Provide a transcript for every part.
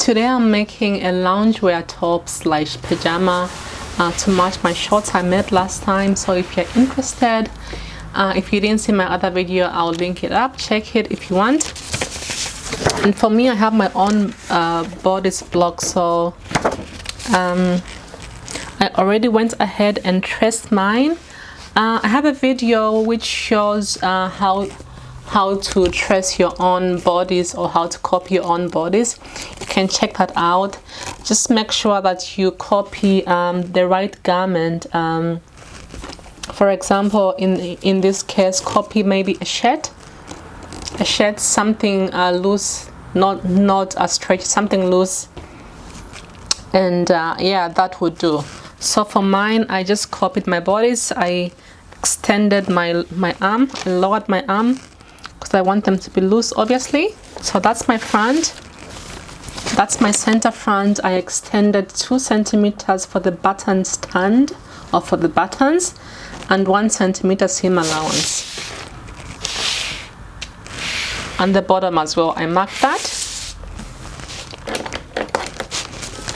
Today I'm making a loungewear top slash pajama to match my shorts I made last time. So if you're interested, if you didn't see my other video, I'll link it up. Check it if you want. And for me, I have my own bodice block, so I already went ahead and traced mine. I have a video which shows how to trace your own bodies or how to copy your own bodies. You can check that out. Just make sure that you copy the right garment. For example, in this case, copy maybe a shirt, something loose, not a stretch, something loose, and yeah, that would do. So for mine, I just copied my bodies. I extended my arm, lowered my arm, because I want them to be loose, obviously. So that's my front. That's my center front. I extended 2 centimeters for the button stand, or for the buttons, and 1 centimeter seam allowance. And the bottom as well, I marked that.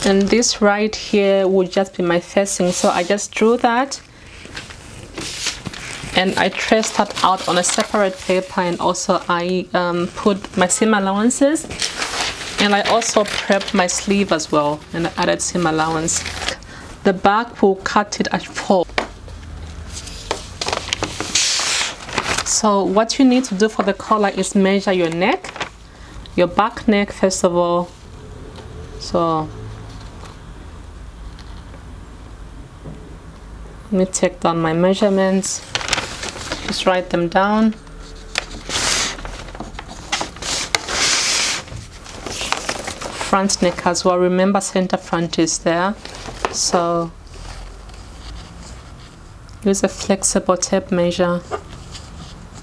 And this right here would just be my facing, so I just drew that and I traced that out on a separate paper, and also I put my seam allowances, and I also prepped my sleeve as well, and I added seam allowance. The back will cut it at 4. So what you need to do for the collar is measure your neck, your back neck first of all. So let me take down my measurements, just write them down. Front neck as well, remember center front is there, so use a flexible tape measure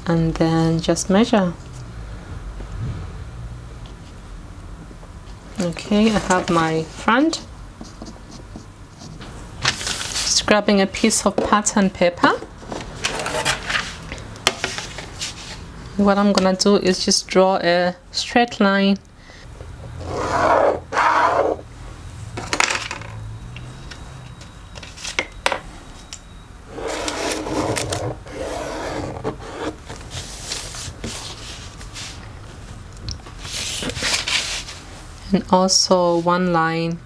and then just measure. Okay, I have my front. Just grabbing a piece of pattern paper. What I'm gonna do is just draw a straight line. And also one line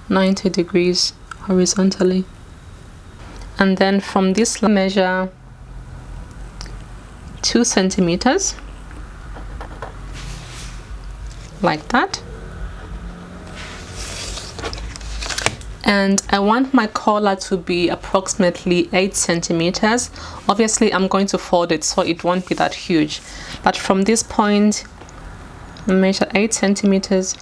90 degrees horizontally, and then from this line measure 2 centimeters like that. And I want my collar to be approximately 8 centimeters. Obviously I'm going to fold it so it won't be that huge, but from this point measure 8 centimeters.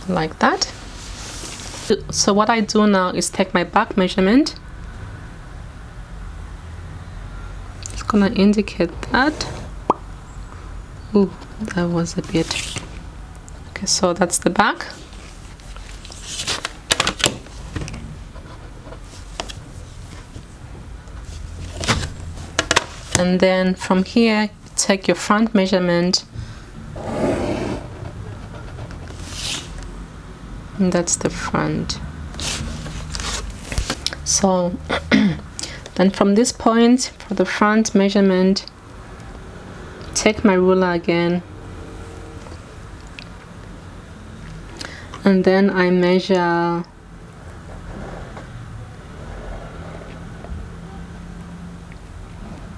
Like that. So what I do now is take my back measurement. It's gonna indicate that. Ooh, that was a bit. Okay, so that's the back. And then from here, take your front measurement. And that's the front. So then from this point, for the front measurement, take my ruler again, and then I measure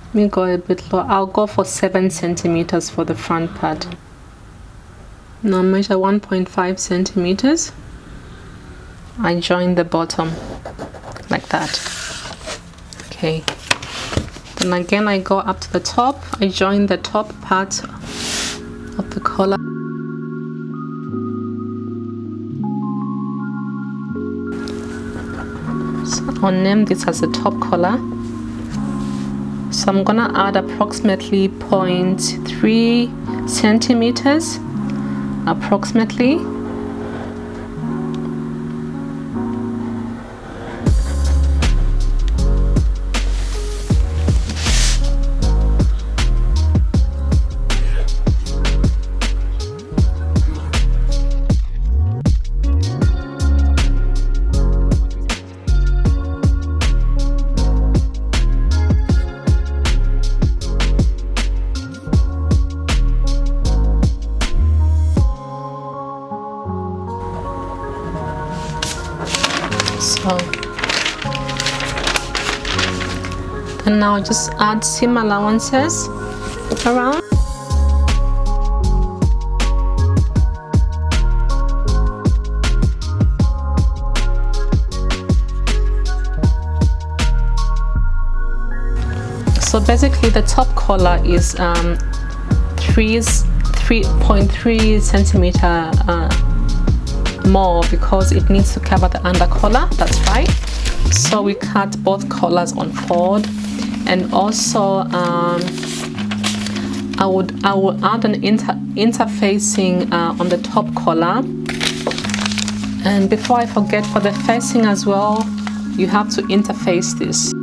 let me go a bit low. I'll go for 7 centimeters for the front part. Now measure 1.5 centimeters. I join the bottom like that. Okay. Then again I go up to the top. I join the top part of the collar. So I'll name this as the top collar. So I'm gonna add approximately 0.3 centimeters, approximately. And now just add seam allowances around. So basically the top collar is 3.3 centimeter more because it needs to cover the under collar. That's right. So we cut both collars on forward, and also I will add an interfacing on the top collar. And before I forget, for the facing as well, you have to interface this.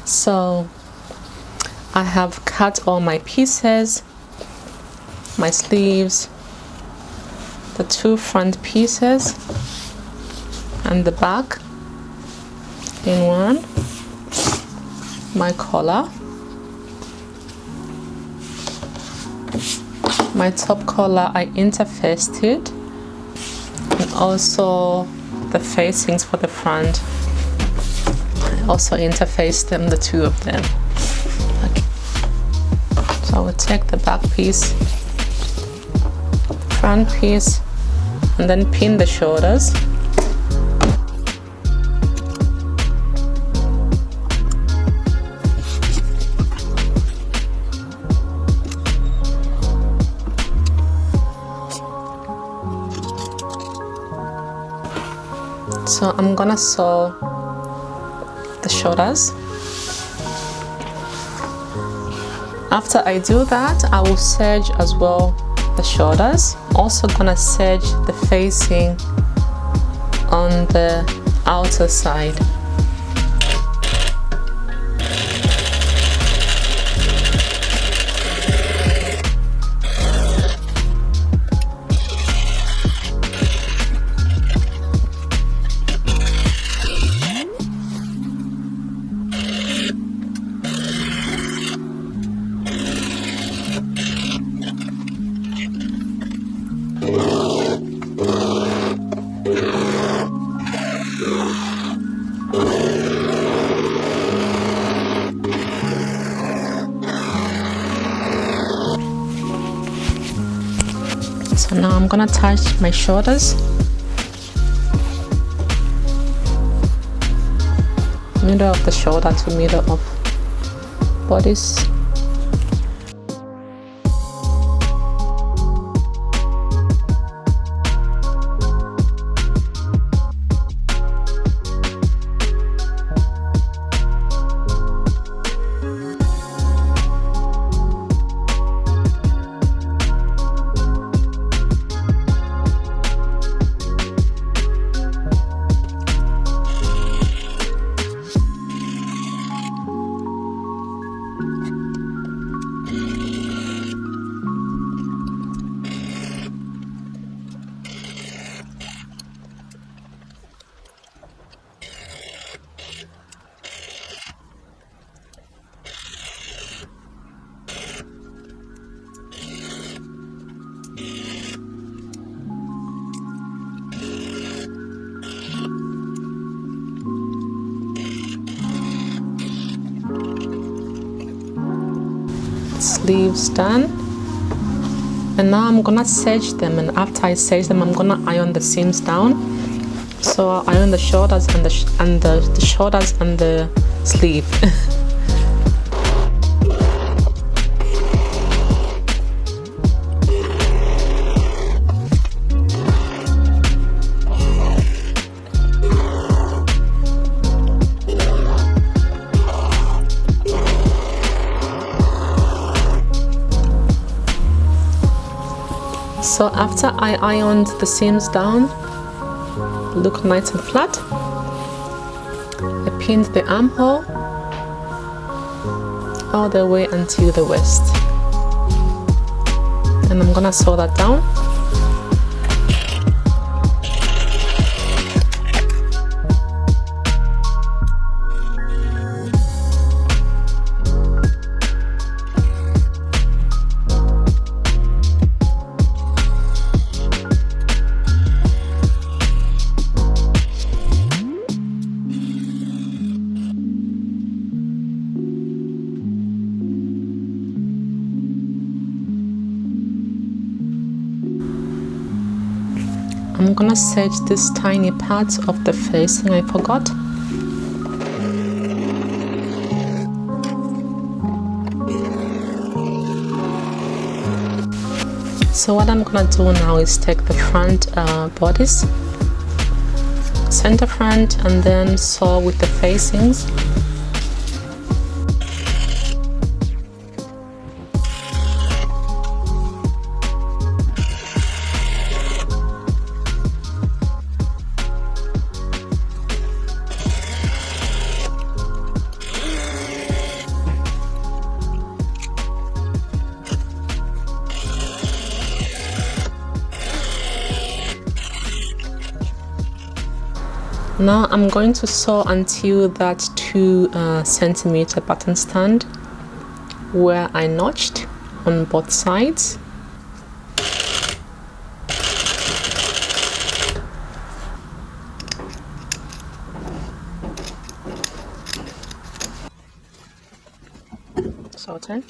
So I have cut all my pieces, my sleeves, the two front pieces and the back in one, my collar, my top collar I interfaced it, and also the facings for the front. Also interface them, the two of them. Okay. So I will take the back piece, front piece, and then pin the shoulders. So I'm gonna sew the shoulders. After I do that, I will serge as well the shoulders. Also gonna serge the facing on the outer side. So now I'm gonna attach my shoulders, middle of the shoulder to middle of bodice. Sleeves done, and now I'm gonna serge them, and after I serge them I'm gonna iron the seams down. So I'll iron the shoulders and the shoulders and the sleeve. So after I ironed the seams down, look nice and flat, I pinned the armhole all the way until the waist, and I'm gonna sew that down. I'm gonna serge these tiny parts of the facing I forgot. So what I'm gonna do now is take the front bodice, center front, and then sew with the facings. Now I'm going to sew until that 2 centimeter button stand where I notched on both sides. So turn.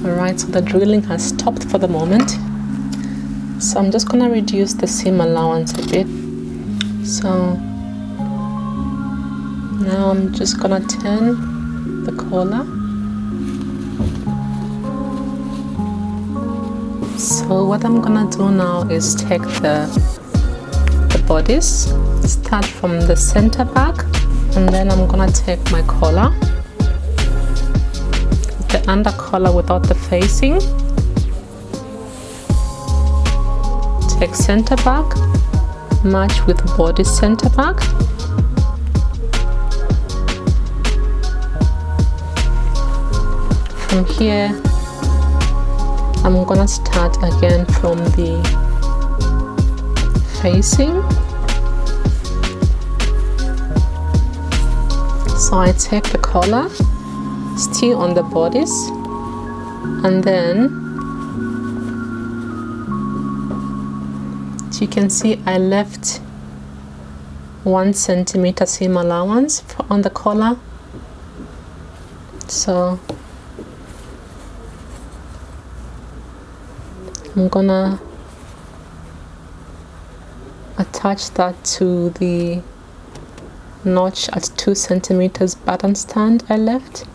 Alright, so the drilling has stopped for the moment. So I'm just gonna reduce the seam allowance a bit. So now I'm just gonna turn the collar. So what I'm gonna do now is take the bodice, start from the center back, and then I'm gonna take my collar, the under collar without the facing, take center back, match with body center back, from here I'm gonna start again from the facing. So I take the collar still on the bodice, and then as you can see I left 1 centimeter seam allowance on the collar. So I'm gonna attach that to the notch at 2 centimeters button stand I left.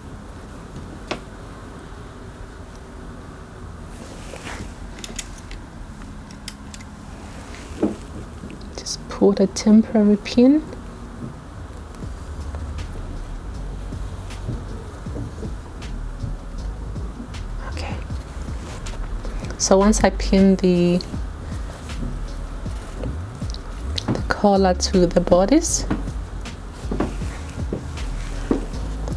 Just put a temporary pin. Okay, so once I pin the collar to the bodice,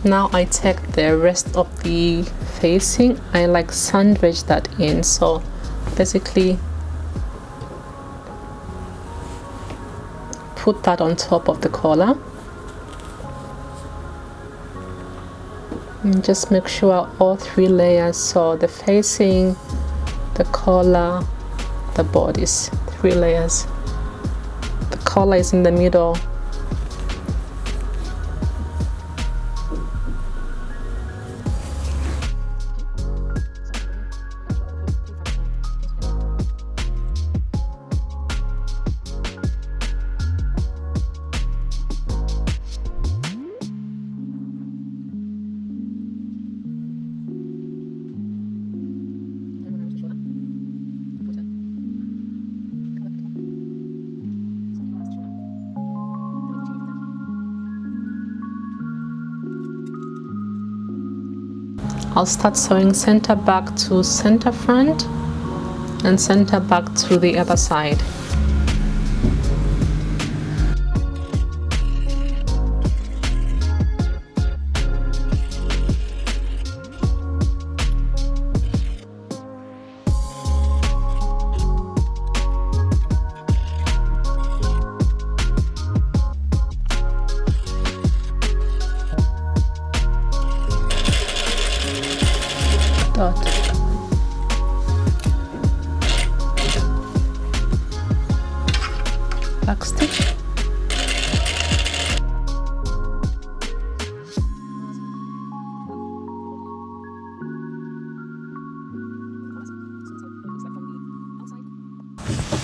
now I take the rest of the facing, I like sandwich that in. So basically put that on top of the collar and just make sure all 3 layers, so the facing, the collar, the bodice, 3 layers. The collar is in the middle. I'll start sewing center back to center front and center back to the other side. Back stitch.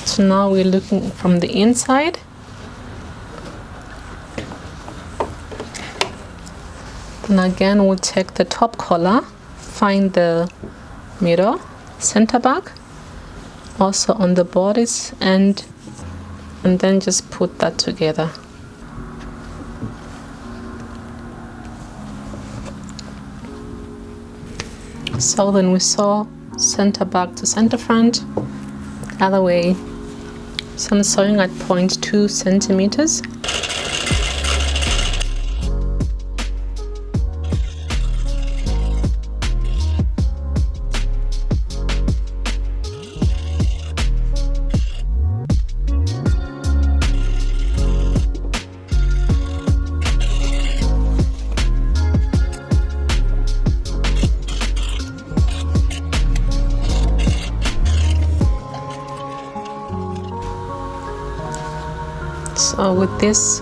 So now we're looking from the inside. And again we'll take the top collar, find the middle, center back, also on the bodice, and then just put that together. So then we sew center back to center front, other way. So I'm sewing at 0.2 centimeters. So with this,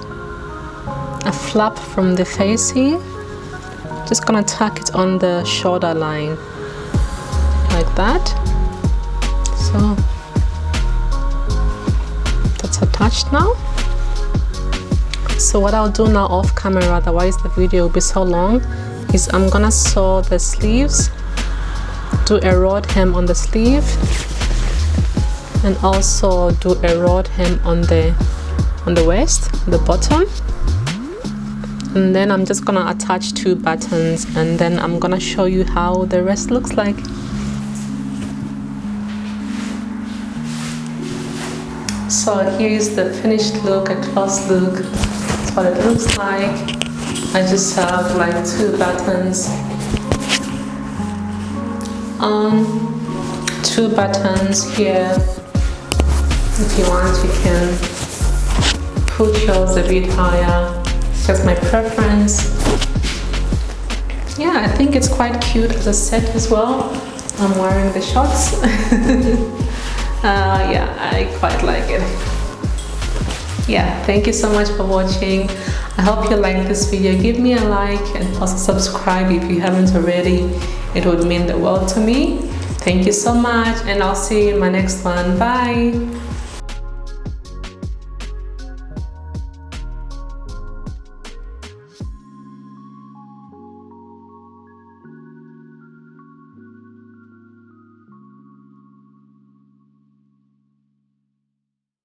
a flap from the facing, just gonna tack it on the shoulder line like that. So that's attached now. So what I'll do now off camera, otherwise the video will be so long, is I'm gonna sew the sleeves, do a rod hem on the sleeve, and also do a rod hem on the waist, the bottom, and then I'm just gonna attach 2 buttons, and then I'm gonna show you how the rest looks like. So here is the finished look, a close look. That's what it looks like. I just have like 2 buttons, 2 buttons here. If you want, you can put yours a bit higher. It's just my preference. Yeah, I think it's quite cute as a set as well. I'm wearing the shorts. Yeah, I quite like it. Yeah, thank you so much for watching. I hope you like this video. Give me a like and also subscribe if you haven't already. It would mean the world to me. Thank you so much, and I'll see you in my next one. Bye.